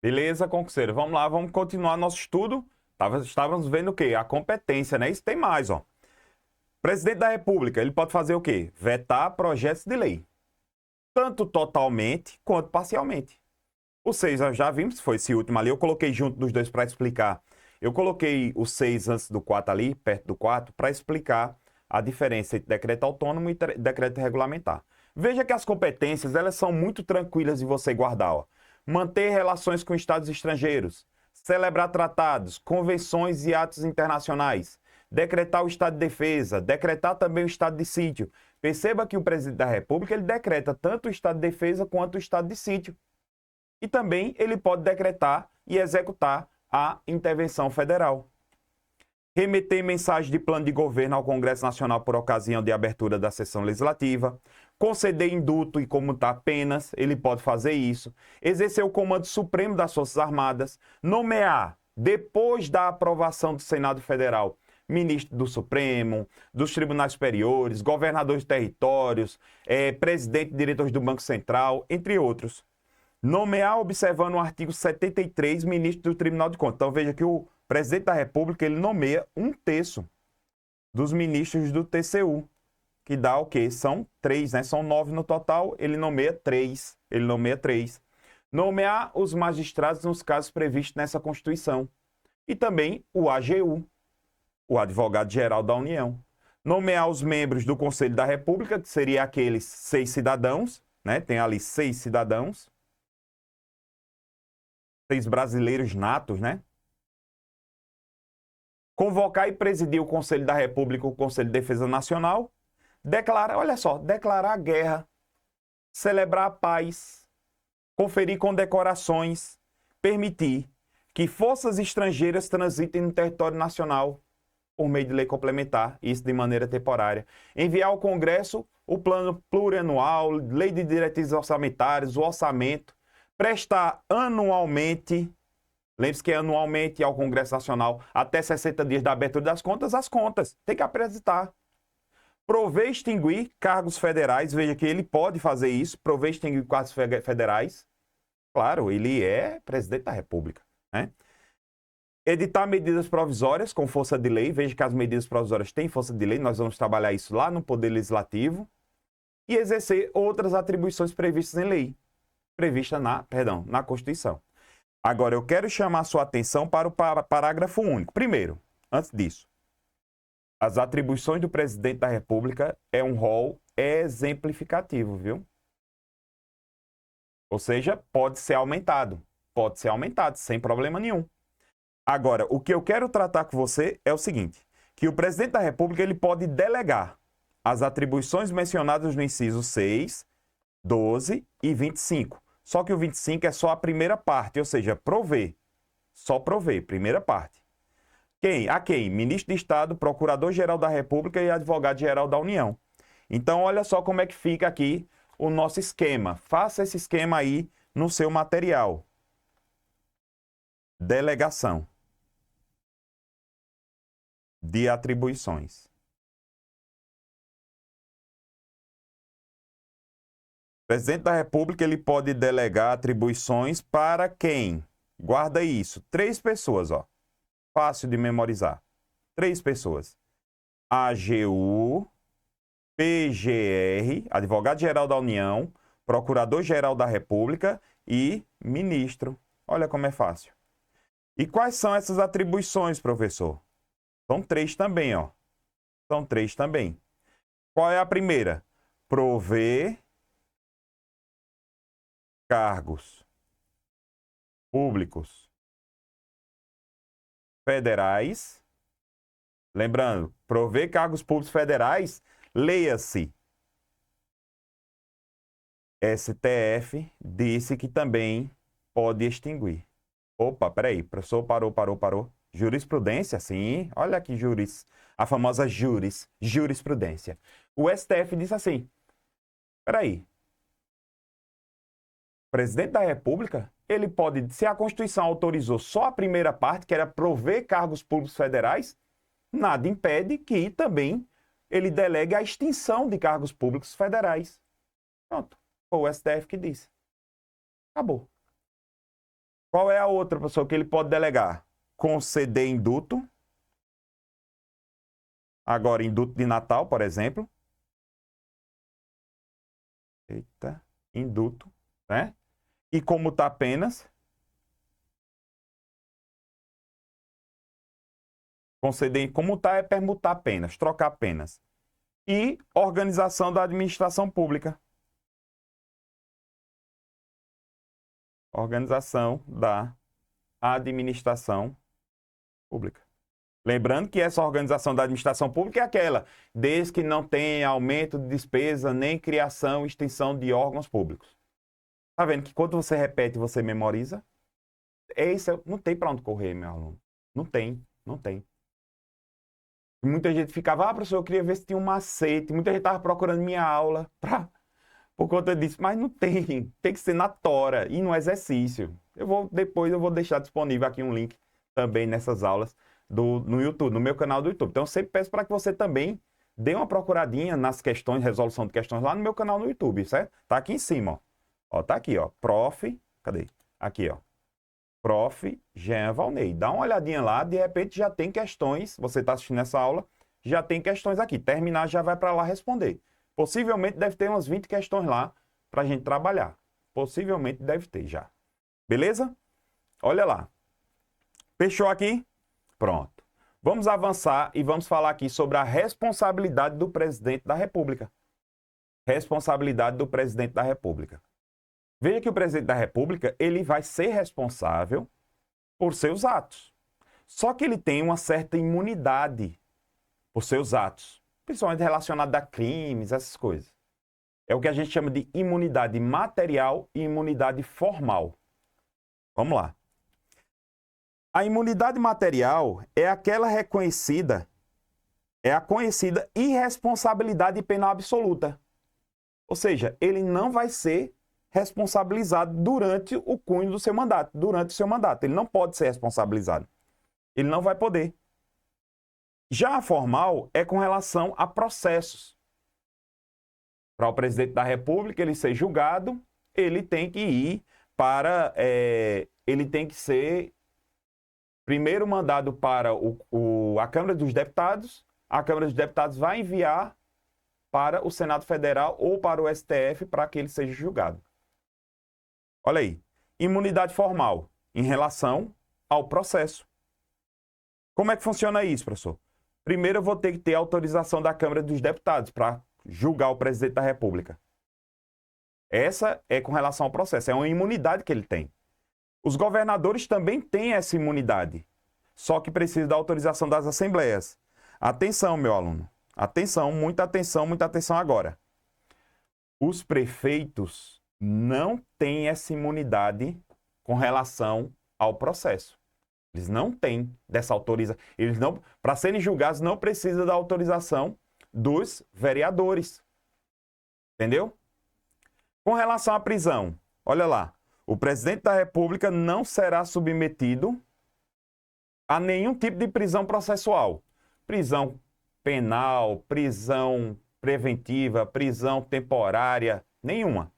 Beleza, concurseiro? Vamos lá, vamos continuar nosso estudo. Estávamos vendo o quê? A competência, né? Isso tem mais, ó. Presidente da República, ele pode fazer o quê? Vetar projetos de lei. Tanto totalmente quanto parcialmente. O 6, nós já vimos, foi esse último ali. Eu coloquei junto dos dois para explicar. Eu coloquei o 6 antes do 4 ali, perto do 4, para explicar a diferença entre decreto autônomo e decreto regulamentar. Veja que as competências, elas são muito tranquilas de você guardar, ó. Manter relações com estados estrangeiros, celebrar tratados, convenções e atos internacionais, decretar o estado de defesa, decretar também o estado de sítio. Perceba que o presidente da República, ele decreta tanto o estado de defesa quanto o estado de sítio. E também ele pode decretar e executar a intervenção federal. Remeter mensagem de plano de governo ao Congresso Nacional por ocasião de abertura da sessão legislativa, conceder indulto e comutar penas, ele pode fazer isso, exercer o comando supremo das Forças Armadas, nomear, depois da aprovação do Senado Federal, ministro do Supremo, dos tribunais superiores, governadores de territórios, presidente e diretores do Banco Central, entre outros. Nomear, observando o artigo 73, ministro do Tribunal de Contas. Então veja que o presidente da República, ele nomeia 1/3 dos ministros do TCU, que dá o quê? São 3, né? São 9 no total, ele nomeia 3. Nomear os magistrados nos casos previstos nessa Constituição. E também o AGU, o Advogado-Geral da União. Nomear os membros do Conselho da República, que seria aqueles 6 cidadãos, né? Tem ali 6 cidadãos. 6 brasileiros natos, né? Convocar e presidir o Conselho da República, o Conselho de Defesa Nacional. Declarar, olha só, declarar a guerra, celebrar a paz, conferir condecorações, permitir que forças estrangeiras transitem no território nacional por meio de lei complementar, isso de maneira temporária. Enviar ao Congresso o plano plurianual, lei de diretrizes orçamentárias, o orçamento, prestar anualmente, lembre-se que é anualmente ao Congresso Nacional, até 60 dias da abertura das contas, as contas. Tem que apresentar. Prover e extinguir cargos federais, veja que ele pode fazer isso, prover e extinguir cargos federais. Claro, ele é presidente da República, né? Editar medidas provisórias com força de lei, veja que as medidas provisórias têm força de lei, nós vamos trabalhar isso lá no Poder Legislativo. E exercer outras atribuições previstas em lei, prevista na Constituição. Agora, eu quero chamar sua atenção para o parágrafo único. Primeiro, antes disso, as atribuições do presidente da República é um rol exemplificativo, viu? Ou seja, pode ser aumentado, sem problema nenhum. Agora, o que eu quero tratar com você é o seguinte, que o presidente da República ele pode delegar as atribuições mencionadas no inciso 6, 12 e 25. Só que o 25 é só a primeira parte, ou seja, prover. Só prover, primeira parte. Quem? A quem? Ministro de Estado, Procurador-Geral da República e Advogado-Geral da União. Então, olha só como é que fica aqui o nosso esquema. Faça esse esquema aí no seu material. Delegação de atribuições. O presidente da República ele pode delegar atribuições para quem? Guarda isso. 3 pessoas, ó. Fácil de memorizar. 3 pessoas. AGU, PGR, Advogado-Geral da União, Procurador-Geral da República e Ministro. Olha como é fácil. E quais são essas atribuições, professor? São 3 também, ó. São 3 também. Qual é a primeira? Prover cargos públicos federais. Lembrando, prover cargos públicos federais, leia-se. STF disse que também pode extinguir. Opa, peraí, professor, parou. Jurisprudência, sim, olha aqui, a famosa jurisprudência. O STF disse assim, peraí, presidente da República, ele pode, se a Constituição autorizou só a primeira parte, que era prover cargos públicos federais, nada impede que também ele delegue a extinção de cargos públicos federais. Pronto, foi o STF que disse. Acabou. Qual é a outra, professor, que ele pode delegar? Conceder induto. Agora, induto de Natal, por exemplo. Eita, induto, né? E comutar penas. Conceder, comutar é permutar penas, trocar penas. E organização da administração pública. Organização da administração pública. Lembrando que essa organização da administração pública é aquela, desde que não tenha aumento de despesa, nem criação e extinção de órgãos públicos. Tá vendo que quando você repete, você memoriza? Não tem para onde correr, meu aluno. Não tem, não tem. Muita gente ficava, professor, eu queria ver se tinha um macete. Muita gente estava procurando minha aula por conta disso, mas não tem. Tem que ser na tora e no exercício. Depois eu vou deixar disponível aqui um link também nessas aulas no YouTube, no meu canal do YouTube. Então eu sempre peço para que você também dê uma procuradinha nas questões, resolução de questões lá no meu canal no YouTube, certo? Tá aqui em cima, ó. Ó, tá aqui, ó. Cadê? Aqui, ó. Prof. Jean Valnei. Dá uma olhadinha lá, de repente já tem questões, você está assistindo essa aula, já tem questões aqui. Terminar, já vai para lá responder. Possivelmente deve ter umas 20 questões lá para a gente trabalhar. Possivelmente deve ter já. Beleza? Olha lá. Fechou aqui? Pronto. Vamos avançar e vamos falar aqui sobre a responsabilidade do presidente da República. Responsabilidade do presidente da República. Veja que o presidente da República, ele vai ser responsável por seus atos. Só que ele tem uma certa imunidade por seus atos, principalmente relacionada a crimes, essas coisas. É o que a gente chama de imunidade material e imunidade formal. Vamos lá. A imunidade material é aquela reconhecida, é a conhecida irresponsabilidade penal absoluta. Ou seja, ele não vai ser responsabilizado durante o cunho do seu mandato, durante o seu mandato. Ele não pode ser responsabilizado. Ele não vai poder. Já a formal é com relação a processos. Para o presidente da República ele ser julgado, ele tem que ir para... ele tem que ser primeiro mandado para a Câmara dos Deputados. A Câmara dos Deputados vai enviar para o Senado Federal ou para o STF para que ele seja julgado. Olha aí, imunidade formal em relação ao processo. Como é que funciona isso, professor? Primeiro eu vou ter que ter autorização da Câmara dos Deputados para julgar o presidente da República. Essa é com relação ao processo, é uma imunidade que ele tem. Os governadores também têm essa imunidade, só que precisa da autorização das assembleias. Atenção, meu aluno. Atenção, muita atenção agora. Os prefeitos não têm essa imunidade com relação ao processo. Eles não têm dessa autorização. Eles não, para serem julgados, não precisa da autorização dos vereadores. Entendeu? Com relação à prisão, olha lá. O presidente da República não será submetido a nenhum tipo de prisão processual. Prisão penal, prisão preventiva, prisão temporária, nenhuma.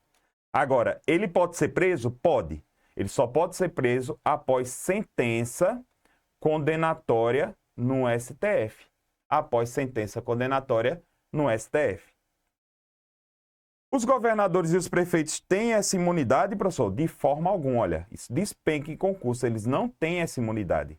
Agora, ele pode ser preso? Pode. Ele só pode ser preso após sentença condenatória no STF. Após sentença condenatória no STF. Os governadores e os prefeitos têm essa imunidade, professor? De forma alguma, olha, isso despenca em concurso, eles não têm essa imunidade.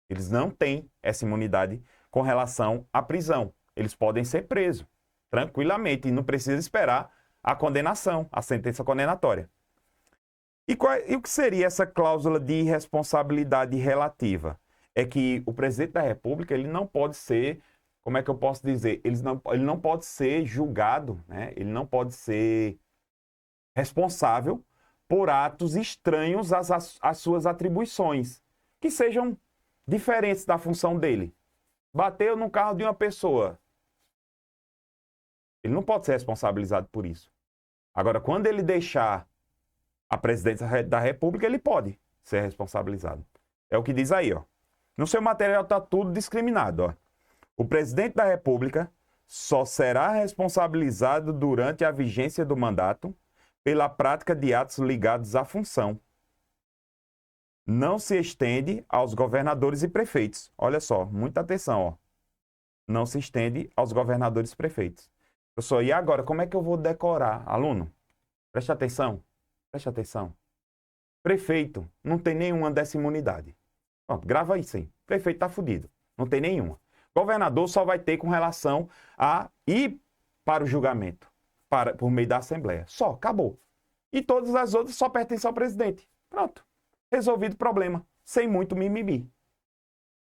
Eles não têm essa imunidade com relação à prisão. Eles podem ser presos tranquilamente e não precisa esperar a condenação, a sentença condenatória. E o que seria essa cláusula de irresponsabilidade relativa? É que o presidente da República ele não pode ser, como é que eu posso dizer? Ele não pode ser julgado, né? Ele não pode ser responsável por atos estranhos às suas atribuições, que sejam diferentes da função dele. Bateu no carro de uma pessoa. Ele não pode ser responsabilizado por isso. Agora, quando ele deixar a presidência da República, ele pode ser responsabilizado. É o que diz aí, ó. No seu material está tudo discriminado, ó. O presidente da República só será responsabilizado durante a vigência do mandato pela prática de atos ligados à função. não se estende aos governadores e prefeitos. Olha só, muita atenção, ó. Não se estende aos governadores e prefeitos. Professor, e agora, como é que eu vou decorar? Aluno, preste atenção, preste atenção. Prefeito não tem nenhuma dessa imunidade. Pronto, grava isso aí. Prefeito tá fudido, não tem nenhuma. Governador só vai ter com relação a ir para o julgamento, por meio da Assembleia. Só, acabou. E todas as outras só pertencem ao presidente. Pronto. Resolvido o problema. Sem muito mimimi.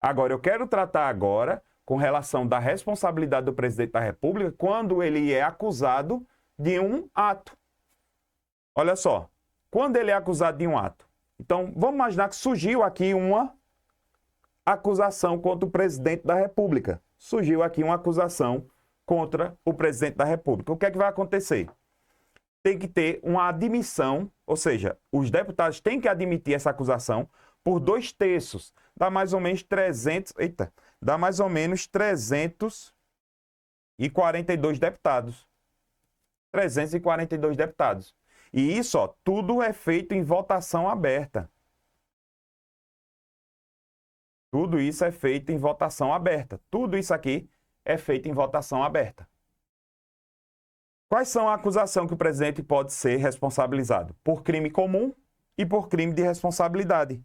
Agora, eu quero tratar agora com relação da responsabilidade do presidente da República quando ele é acusado de um ato. Olha só. Quando ele é acusado de um ato. Então, vamos imaginar que surgiu aqui uma acusação contra o presidente da República. Surgiu aqui uma acusação contra o presidente da República. O que é que vai acontecer? Tem que ter uma admissão, ou seja, os deputados têm que admitir essa acusação por 2/3. Dá mais ou menos 300... Eita! Dá mais ou menos 342 deputados. 342 deputados. E isso, ó, tudo é feito em votação aberta. Tudo isso é feito em votação aberta. Tudo isso aqui é feito em votação aberta. Quais são a acusação que o presidente pode ser responsabilizado? Por crime comum e por crime de responsabilidade.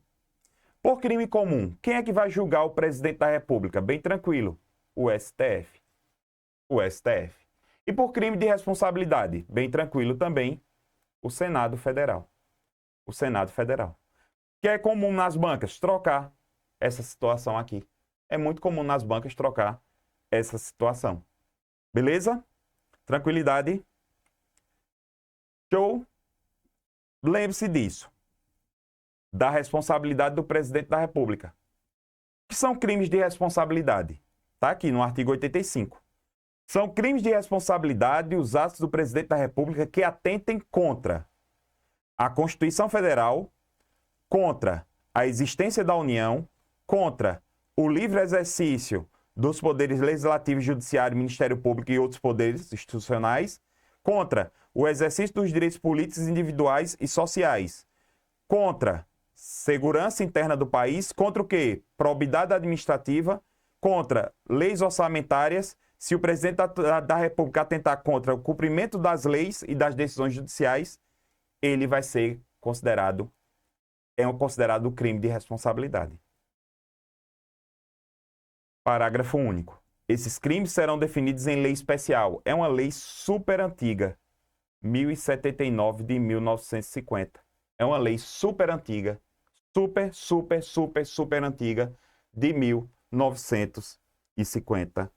Por crime comum, quem é que vai julgar o presidente da República? Bem tranquilo, o STF. O STF. E por crime de responsabilidade? Bem tranquilo também, o Senado Federal. O Senado Federal. O que é comum nas bancas? Trocar essa situação aqui. É muito comum nas bancas trocar essa situação. Beleza? Tranquilidade? Show? Lembre-se disso. Da responsabilidade do presidente da República. O que são crimes de responsabilidade? Está aqui no artigo 85. São crimes de responsabilidade os atos do presidente da República que atentem contra a Constituição Federal, contra a existência da União, contra o livre exercício dos poderes legislativo, judiciário, Ministério Público e outros poderes institucionais, contra o exercício dos direitos políticos individuais e sociais, contra segurança interna do país, contra o quê? Probidade administrativa, contra leis orçamentárias. Se o presidente da República atentar contra o cumprimento das leis e das decisões judiciais, ele vai ser considerado crime de responsabilidade. Parágrafo único. Esses crimes serão definidos em lei especial. É uma lei super antiga, 1079 de 1950. É uma lei super antiga, super antiga, de 1950.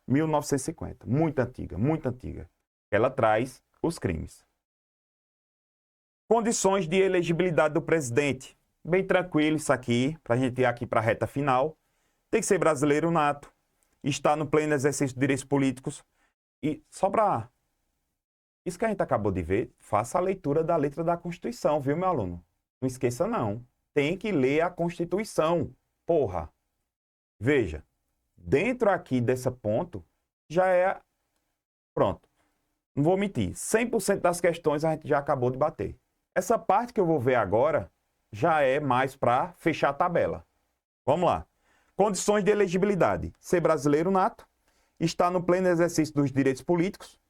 1950. Muito antiga, muito antiga. Ela traz os crimes. Condições de elegibilidade do presidente. Bem tranquilo isso aqui, para a gente ir aqui para a reta final. Tem que ser brasileiro nato, estar no pleno exercício de direitos políticos. E só para... Isso que a gente acabou de ver, faça a leitura da letra da Constituição, viu, meu aluno? Não esqueça, não. Tem que ler a Constituição, porra. Veja, dentro aqui desse ponto, já é... Pronto. Não vou mentir, 100% das questões a gente já acabou de bater. Essa parte que eu vou ver agora já é mais para fechar a tabela. Vamos lá. Condições de elegibilidade. Ser brasileiro nato, estar no pleno exercício dos direitos políticos,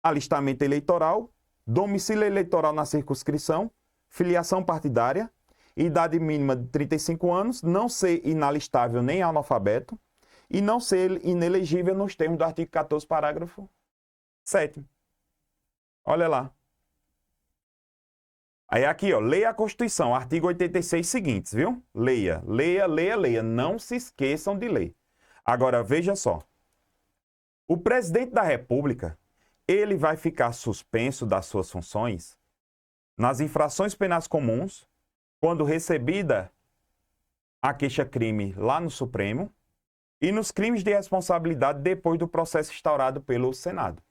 alistamento eleitoral, domicílio eleitoral na circunscrição, filiação partidária, idade mínima de 35 anos, não ser inalistável nem analfabeto e não ser inelegível nos termos do artigo 14, parágrafo 7º. Olha lá. Aí aqui, ó, leia a Constituição, artigo 86 seguintes, viu? Leia, leia, leia, leia. Não se esqueçam de ler. Agora, veja só. O presidente da República, ele vai ficar suspenso das suas funções nas infrações penais comuns, quando recebida a queixa-crime lá no Supremo, e nos crimes de responsabilidade depois do processo instaurado pelo Senado.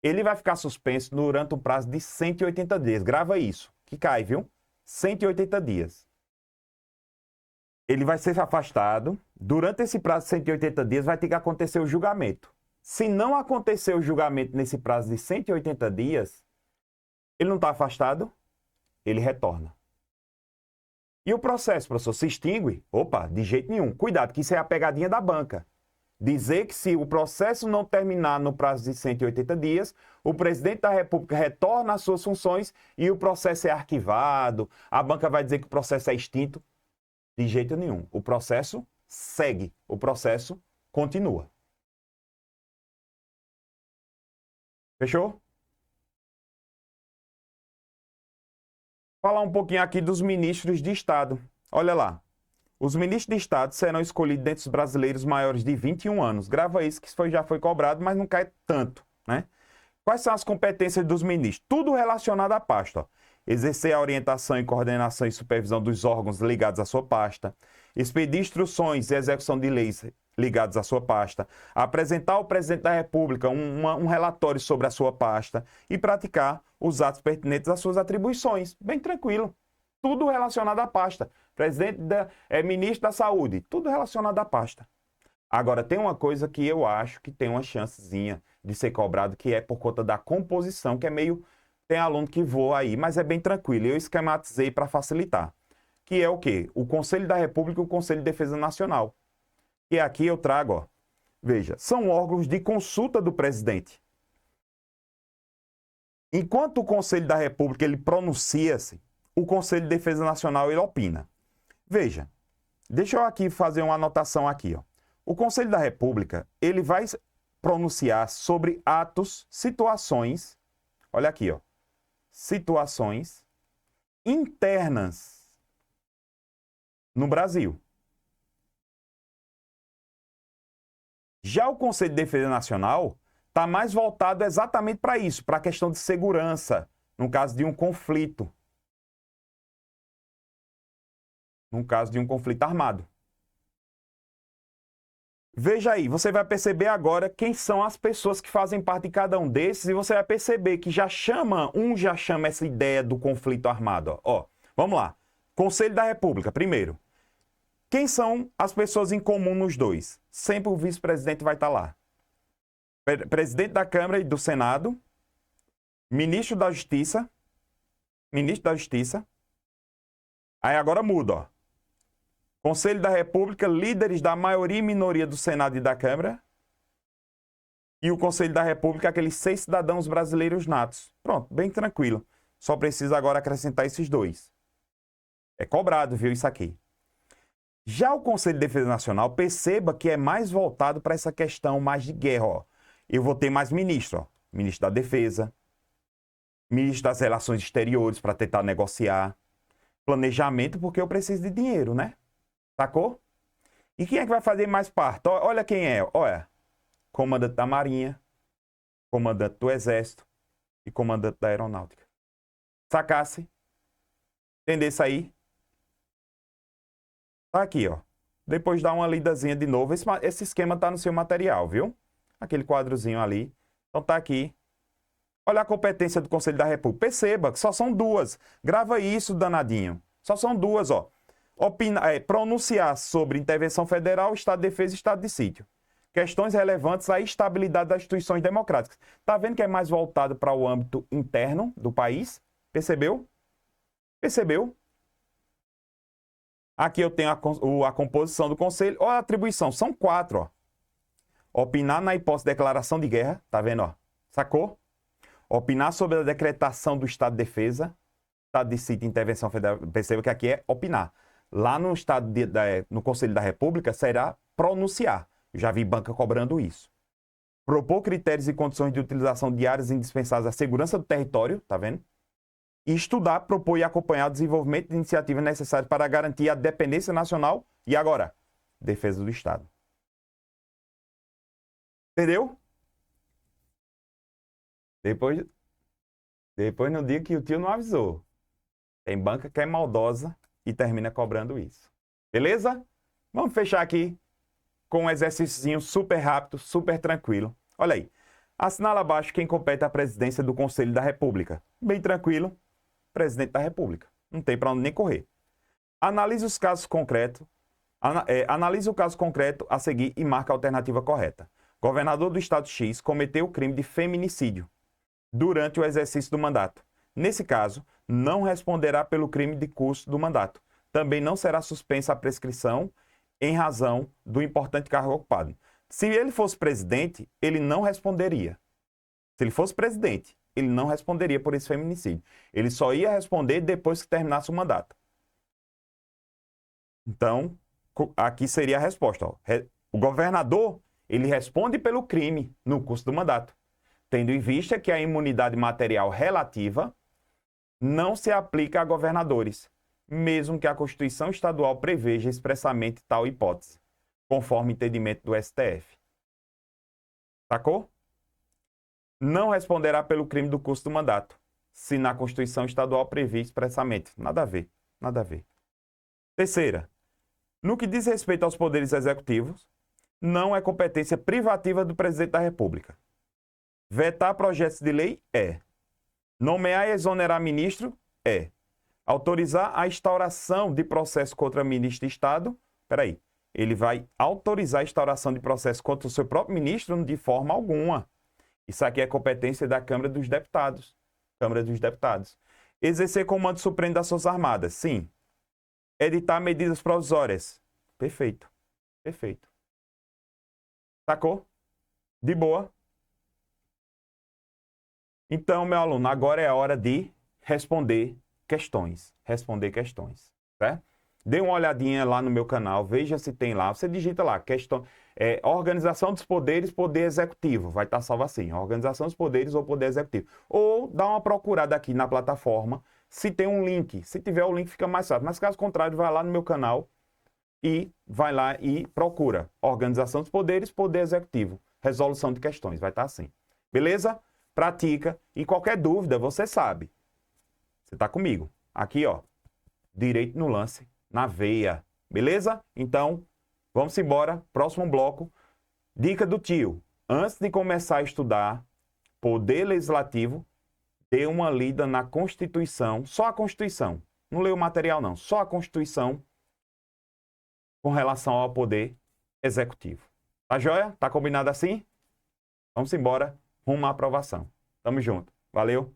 Ele vai ficar suspenso durante um prazo de 180 dias. Grava isso, que cai, viu? 180 dias. Ele vai ser afastado. Durante esse prazo de 180 dias vai ter que acontecer o julgamento. Se não acontecer o julgamento nesse prazo de 180 dias, ele não está afastado, ele retorna. E o processo, professor, se extingue? Opa, de jeito nenhum. Cuidado, que isso é a pegadinha da banca. Dizer que se o processo não terminar no prazo de 180 dias, o presidente da República retorna às suas funções e o processo é arquivado, a banca vai dizer que o processo é extinto. De jeito nenhum. O processo segue, o processo continua. Fechou? Falar um pouquinho aqui dos ministros de Estado. Olha lá. Os ministros de Estado serão escolhidos dentre os brasileiros maiores de 21 anos. Grava isso que já foi cobrado, mas não cai tanto, né? Quais são as competências dos ministros? Tudo relacionado à pasta. Ó. Exercer a orientação e coordenação e supervisão dos órgãos ligados à sua pasta. Expedir instruções e execução de leis ligados à sua pasta. Apresentar ao presidente da República um relatório sobre a sua pasta. E praticar os atos pertinentes às suas atribuições. Bem tranquilo. Tudo relacionado à pasta. Ministro da Saúde, tudo relacionado à pasta. Agora, tem uma coisa que eu acho que tem uma chancezinha de ser cobrado, que é por conta da composição, que é meio... Tem aluno que voa aí, mas é bem tranquilo. Eu esquematizei para facilitar. Que é o quê? O Conselho da República e o Conselho de Defesa Nacional. E aqui eu trago, ó. Veja, são órgãos de consulta do presidente. Enquanto o Conselho da República ele pronuncia-se, o Conselho de Defesa Nacional ele opina. Veja, deixa eu aqui fazer uma anotação aqui, ó. O Conselho da República, ele vai pronunciar sobre atos, situações, olha aqui, ó, situações internas no Brasil. Já o Conselho de Defesa Nacional está mais voltado exatamente para isso, para a questão de segurança, no caso de um conflito. No caso de um conflito armado. Veja aí, você vai perceber agora quem são as pessoas que fazem parte de cada um desses e você vai perceber que já chama essa ideia do conflito armado. Ó, vamos lá. Conselho da República, primeiro. Quem são as pessoas em comum nos dois? Sempre o vice-presidente vai estar lá. Presidente da Câmara e do Senado, ministro da Justiça, Aí agora muda, ó. Conselho da República, líderes da maioria e minoria do Senado e da Câmara. E o Conselho da República, aqueles 6 cidadãos brasileiros natos. Pronto, bem tranquilo. Só precisa agora acrescentar esses 2. É cobrado, viu, isso aqui. Já o Conselho de Defesa Nacional, perceba que é mais voltado para essa questão mais de guerra, ó. Eu vou ter mais ministro, ó. Ministro da Defesa, ministro das Relações Exteriores para tentar negociar. Planejamento, porque eu preciso de dinheiro, né? Sacou? E quem é que vai fazer mais parte? Olha quem é. Olha. Comandante da Marinha, comandante do Exército e comandante da Aeronáutica. Sacasse? Entendesse aí? Tá aqui, ó. Depois dá uma lidazinha de novo. Esse esquema tá no seu material, viu? Aquele quadrozinho ali. Então tá aqui. Olha a competência do Conselho da República. Perceba que só são 2. Grava isso, danadinho. Só são 2, ó. Pronunciar sobre intervenção federal, Estado de Defesa e Estado de Sítio. Questões relevantes à estabilidade das instituições democráticas. Tá vendo que é mais voltado para o âmbito interno do país? Percebeu? Percebeu? Aqui eu tenho a composição do Conselho. Olha a atribuição. São 4, ó. Opinar na hipótese de declaração de guerra. Tá vendo, ó? Sacou? Opinar sobre a decretação do Estado de Defesa, Estado de Sítio e Intervenção Federal. Perceba que aqui é opinar. Lá no no Conselho da República será pronunciar. Eu já vi banca cobrando isso. Propor critérios e condições de utilização de áreas indispensáveis à segurança do território, tá vendo? E estudar, propor e acompanhar o desenvolvimento de iniciativas necessárias para garantir a dependência nacional e agora, defesa do Estado. Entendeu? Depois não diga que o tio não avisou. Tem banca que é maldosa e termina cobrando isso. Beleza? Vamos fechar aqui com um exercíciozinho super rápido, super tranquilo. Olha aí. Assinala abaixo quem compete à presidência do Conselho da República. Bem tranquilo. Presidente da República. Não tem para onde nem correr. Analise os casos concretos. Analise o caso concreto a seguir e marca a alternativa correta. Governador do Estado X cometeu o crime de feminicídio durante o exercício do mandato. Nesse caso, não responderá pelo crime de curso do mandato. também não será suspensa a prescrição em razão do importante cargo ocupado. Se ele fosse presidente, ele não responderia. Se ele fosse presidente, ele não responderia por esse feminicídio. Ele só ia responder depois que terminasse o mandato. Então, aqui seria a resposta. Ó. O governador, ele responde pelo crime no curso do mandato, tendo em vista que a imunidade material relativa não se aplica a governadores, mesmo que a Constituição Estadual preveja expressamente tal hipótese, conforme entendimento do STF. Sacou? Não responderá pelo crime do curso do mandato, se na Constituição Estadual prevê expressamente. Nada a ver, nada a ver. Terceira, no que diz respeito aos poderes executivos, não é competência privativa do presidente da República. Vetar projetos de lei é. Nomear e exonerar ministro é. Autorizar a instauração de processo contra ministro de Estado, peraí, ele vai autorizar a instauração de processo contra o seu próprio ministro de forma alguma. Isso aqui é competência da Câmara dos Deputados. Câmara dos Deputados. Exercer comando supremo das Forças Armadas, sim. Editar medidas provisórias. Perfeito. Perfeito. Sacou? De boa. Então, meu aluno, agora é a hora de responder questões. Responder questões, certo? Dê uma olhadinha lá no meu canal, veja se tem lá. Você digita lá, questão, organização dos poderes, poder executivo. Vai estar salvo assim, organização dos poderes ou poder executivo. Ou dá uma procurada aqui na plataforma, se tem um link. Se tiver o link fica mais fácil. Mas caso contrário, vai lá no meu canal e vai lá e procura. Organização dos poderes, poder executivo. Resolução de questões, vai estar assim. Beleza? Pratica. E qualquer dúvida, você sabe. Você está comigo. Aqui, ó. Direito no lance, na veia. Beleza? Então, vamos embora. Próximo bloco. Dica do tio. Antes de começar a estudar Poder Legislativo, dê uma lida na Constituição. Só a Constituição. Não lê o material, não. Só a Constituição com relação ao Poder Executivo. Tá joia? Tá combinado assim? Vamos embora. Rumo à aprovação. Tamo junto. Valeu!